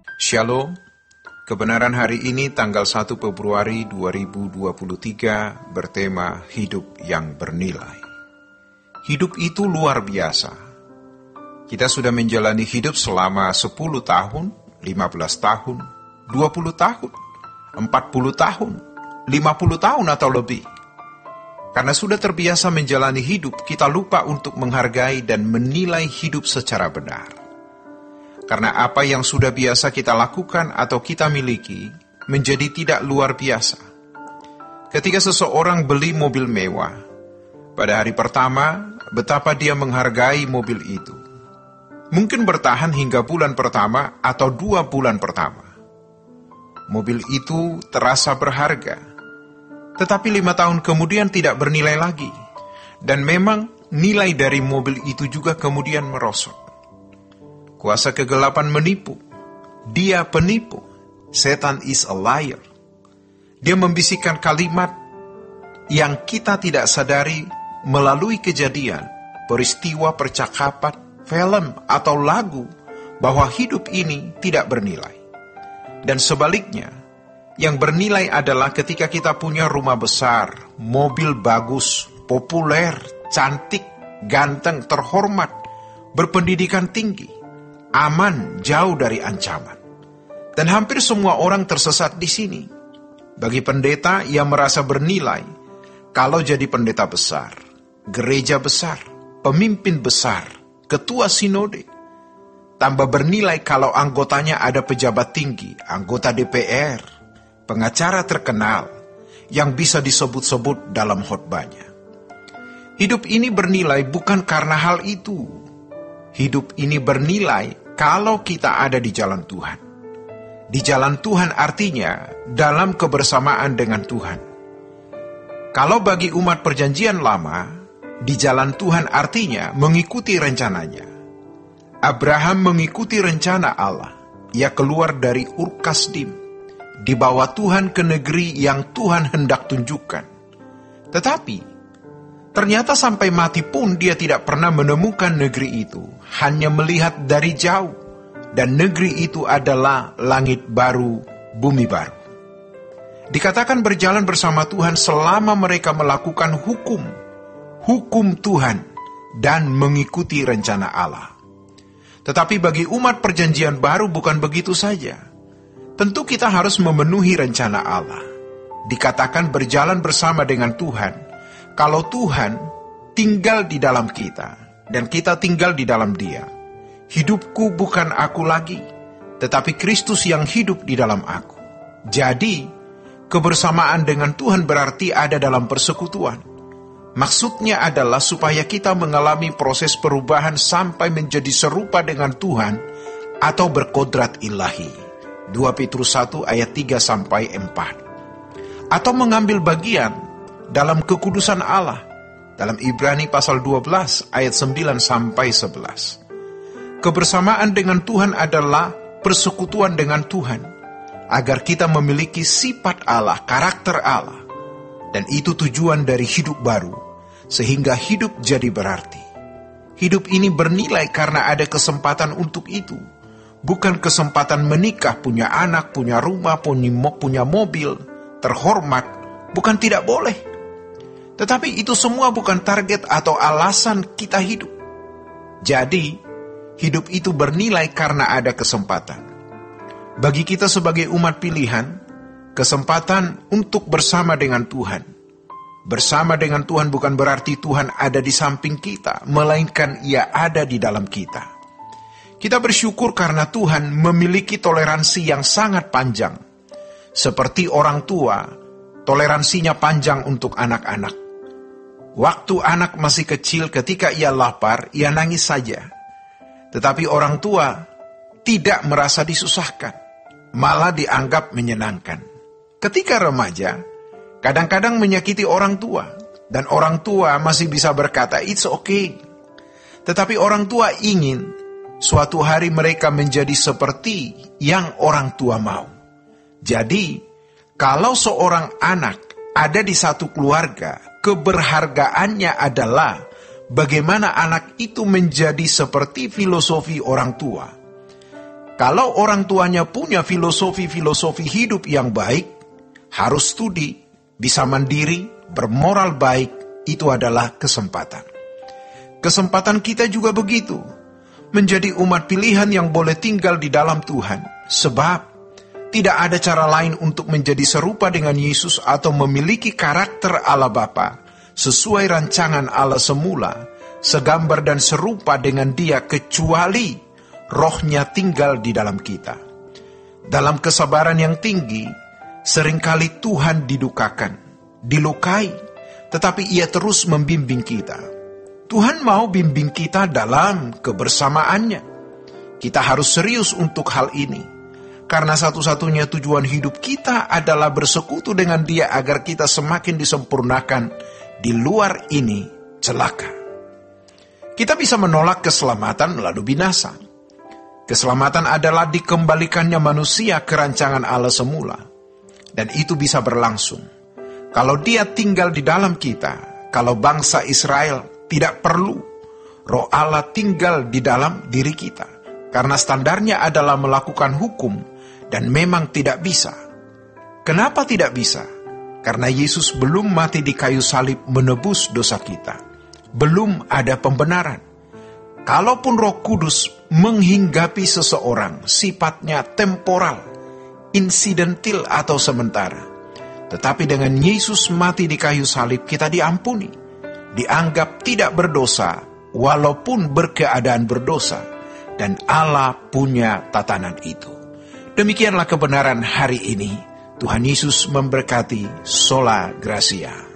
Shalom, kebenaran hari ini tanggal 1 Februari 2023 bertema hidup yang bernilai. Hidup itu luar biasa. Kita sudah menjalani hidup selama 10 tahun, 15 tahun, 20 tahun, 40 tahun, 50 tahun atau lebih. Karena sudah terbiasa menjalani hidup, kita lupa untuk menghargai dan menilai hidup secara benar. Karena apa yang sudah biasa kita lakukan atau kita miliki menjadi tidak luar biasa. Ketika seseorang beli mobil mewah, pada hari pertama, betapa dia menghargai mobil itu. Mungkin bertahan hingga bulan pertama atau 2 bulan pertama. Mobil itu terasa berharga, tetapi 5 tahun kemudian tidak bernilai lagi. Dan memang nilai dari mobil itu juga kemudian merosot. Kuasa kegelapan menipu. Dia penipu. Setan is a liar. Dia membisikkan kalimat yang kita tidak sadari melalui kejadian, peristiwa, percakapan, film, atau lagu bahwa hidup ini tidak bernilai. Dan sebaliknya, yang bernilai adalah ketika kita punya rumah besar, mobil bagus, populer, cantik, ganteng, terhormat, berpendidikan tinggi, aman, jauh dari ancaman. Dan hampir semua orang tersesat di sini. Bagi pendeta yang merasa bernilai, kalau jadi pendeta besar, gereja besar, pemimpin besar, ketua sinode. Tambah bernilai kalau anggotanya ada pejabat tinggi, anggota DPR, pengacara terkenal, yang bisa disebut-sebut dalam khotbahnya. Hidup ini bernilai bukan karena hal itu. Hidup ini bernilai kalau kita ada di jalan Tuhan. Di jalan Tuhan artinya dalam kebersamaan dengan Tuhan. Kalau bagi umat perjanjian lama, di jalan Tuhan artinya mengikuti rencananya. Abraham mengikuti rencana Allah. Ia keluar dari Ur Kasdim, dibawa Tuhan ke negeri yang Tuhan hendak tunjukkan. Tetapi ternyata sampai mati pun dia tidak pernah menemukan negeri itu, hanya melihat dari jauh. Dan negeri itu adalah langit baru, bumi baru. Dikatakan berjalan bersama Tuhan selama mereka melakukan hukum Tuhan, dan mengikuti rencana Allah. Tetapi bagi umat perjanjian baru bukan begitu saja. Tentu kita harus memenuhi rencana Allah. Dikatakan berjalan bersama dengan Tuhan, kalau Tuhan tinggal di dalam kita, dan kita tinggal di dalam Dia. Hidupku bukan aku lagi, tetapi Kristus yang hidup di dalam aku. Jadi, kebersamaan dengan Tuhan berarti ada dalam persekutuan. Maksudnya adalah supaya kita mengalami proses perubahan sampai menjadi serupa dengan Tuhan atau berkodrat ilahi. 2 Petrus 1 ayat 3-4. Atau mengambil bagian dalam kekudusan Allah dalam Ibrani pasal 12 ayat 9-11. Kebersamaan dengan Tuhan adalah persekutuan dengan Tuhan, agar kita memiliki sifat Allah, karakter Allah. Dan itu tujuan dari hidup baru, sehingga hidup jadi berarti. Hidup ini bernilai karena ada kesempatan untuk itu. Bukan kesempatan menikah, punya anak, punya rumah, punya mobil, terhormat, bukan tidak boleh. Tetapi itu semua bukan target atau alasan kita hidup. Jadi, hidup itu bernilai karena ada kesempatan. Bagi kita sebagai umat pilihan, kesempatan untuk bersama dengan Tuhan. Bersama dengan Tuhan bukan berarti Tuhan ada di samping kita, melainkan Ia ada di dalam kita. Kita bersyukur karena Tuhan memiliki toleransi yang sangat panjang. Seperti orang tua, toleransinya panjang untuk anak-anak. Waktu anak masih kecil, ketika ia lapar, ia nangis saja. Tetapi orang tua tidak merasa disusahkan, malah dianggap menyenangkan. Ketika remaja, kadang-kadang menyakiti orang tua, dan orang tua masih bisa berkata, "It's okay." Tetapi orang tua ingin suatu hari mereka menjadi seperti yang orang tua mau. Jadi, kalau seorang anak ada di satu keluarga, keberhargaannya adalah bagaimana anak itu menjadi seperti filosofi orang tua. Kalau orang tuanya punya filosofi hidup yang baik, harus studi, bisa mandiri, bermoral baik, itu adalah kesempatan. Kesempatan kita juga begitu, menjadi umat pilihan yang boleh tinggal di dalam Tuhan, sebab tidak ada cara lain untuk menjadi serupa dengan Yesus atau memiliki karakter Allah Bapa sesuai rancangan Allah semula, segambar dan serupa dengan Dia, kecuali Roh-Nya tinggal di dalam kita. Dalam kesabaran yang tinggi, seringkali Tuhan didukakan, dilukai, tetapi Ia terus membimbing kita. Tuhan mau bimbing kita dalam kebersamaannya. Kita harus serius untuk hal ini, karena satu-satunya tujuan hidup kita adalah bersekutu dengan Dia agar kita semakin disempurnakan. Di luar ini celaka. Kita bisa menolak keselamatan lalu binasa. Keselamatan adalah dikembalikannya manusia ke rancangan Allah semula. Dan itu bisa berlangsung kalau Dia tinggal di dalam kita. Kalau bangsa Israel tidak perlu Roh Allah tinggal di dalam diri kita, karena standarnya adalah melakukan hukum, dan memang tidak bisa. Kenapa tidak bisa? Karena Yesus belum mati di kayu salib menebus dosa kita. Belum ada pembenaran. Kalaupun Roh Kudus menghinggapi seseorang, sifatnya temporal, insidentil atau sementara. Tetapi dengan Yesus mati di kayu salib, kita diampuni, dianggap tidak berdosa, walaupun berkeadaan berdosa, dan Allah punya tatanan itu. Demikianlah kebenaran hari ini. Tuhan Yesus memberkati. Sola Gracia.